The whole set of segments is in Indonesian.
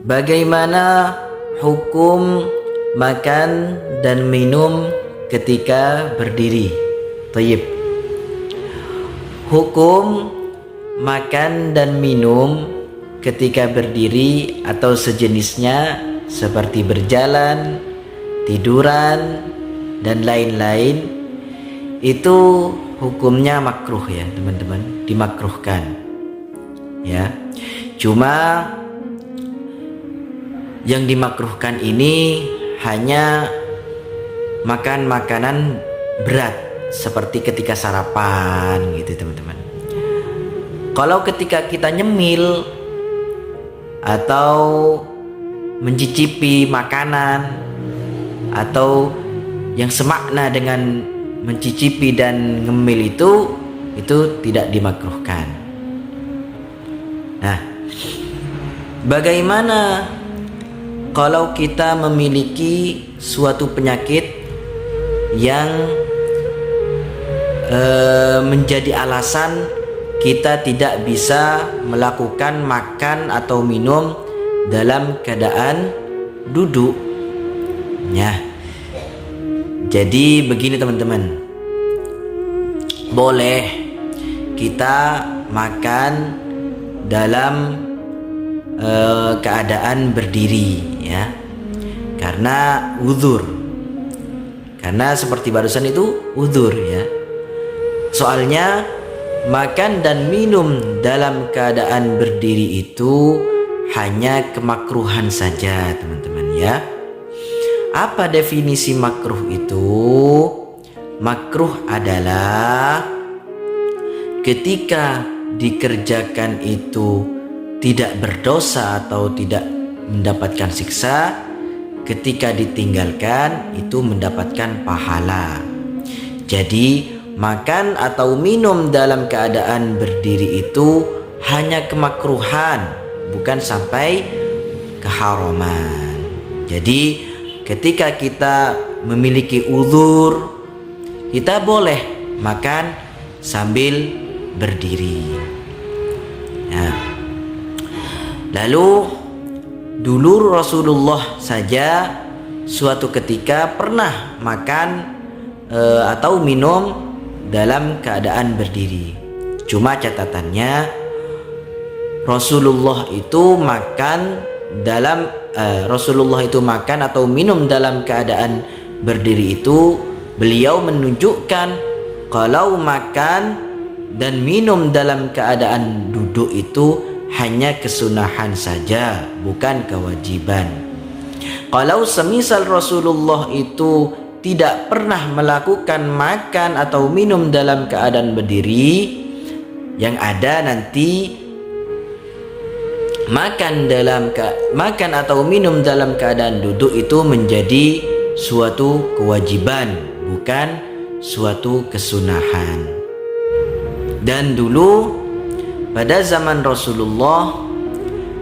Bagaimana hukum makan dan minum ketika berdiri? Thayyib. Hukum makan dan minum ketika berdiri atau sejenisnya seperti berjalan, tiduran, dan lain-lain itu hukumnya makruh ya teman-teman, dimakruhkan ya. Cuma yang dimakruhkan ini hanya makan makanan berat seperti ketika sarapan gitu teman-teman. Kalau ketika kita nyemil atau mencicipi makanan atau yang semakna dengan mencicipi dan ngemil itu tidak dimakruhkan. Nah, bagaimana kalau kita memiliki suatu penyakit yang menjadi alasan kita tidak bisa melakukan makan atau minum dalam keadaan duduk ya. Jadi begini teman-teman, boleh kita makan dalam keadaan berdiri ya, karena uzur, karena seperti barusan itu uzur ya. Soalnya makan dan minum dalam keadaan berdiri itu hanya kemakruhan saja teman-teman ya. Apa definisi makruh itu? Makruh adalah ketika dikerjakan itu tidak berdosa atau tidak mendapatkan siksa, ketika ditinggalkan itu mendapatkan pahala. Jadi makan atau minum dalam keadaan berdiri itu hanya kemakruhan, bukan sampai keharaman. Jadi ketika kita memiliki uzur, kita boleh makan sambil berdiri. Nah, lalu dulu Rasulullah saja suatu ketika pernah makan atau minum dalam keadaan berdiri. Cuma catatannya Rasulullah itu makan atau minum dalam keadaan berdiri itu beliau menunjukkan kalau makan dan minum dalam keadaan duduk itu hanya kesunahan saja, bukan kewajiban. Kalau semisal Rasulullah itu tidak pernah melakukan makan atau minum dalam keadaan berdiri, yang ada nanti makan atau minum dalam keadaan duduk itu menjadi suatu kewajiban, bukan suatu kesunahan. Dan dulu pada zaman Rasulullah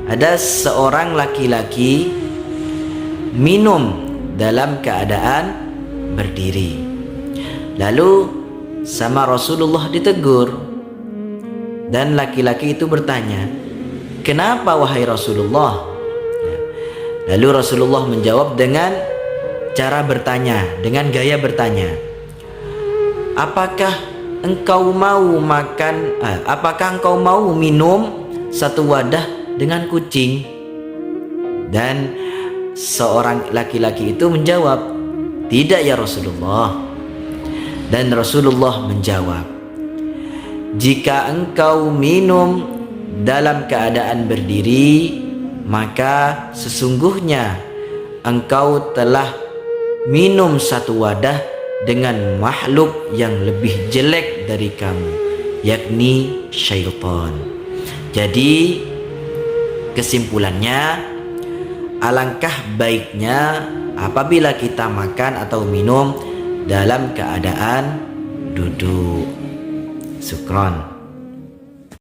ada seorang laki-laki minum dalam keadaan berdiri. Lalu sama Rasulullah ditegur, dan laki-laki itu bertanya, "Kenapa wahai Rasulullah?" Lalu Rasulullah menjawab dengan cara bertanya, dengan gaya bertanya, apakah engkau mau minum satu wadah dengan kucing? Dan seorang laki-laki itu menjawab, tidak ya Rasulullah. Dan Rasulullah menjawab, jika engkau minum dalam keadaan berdiri, maka sesungguhnya engkau telah minum satu wadah dengan makhluk yang lebih jelek dari kamu, yakni syaitan. Jadi kesimpulannya, alangkah baiknya apabila kita makan atau minum dalam keadaan duduk. Syukron.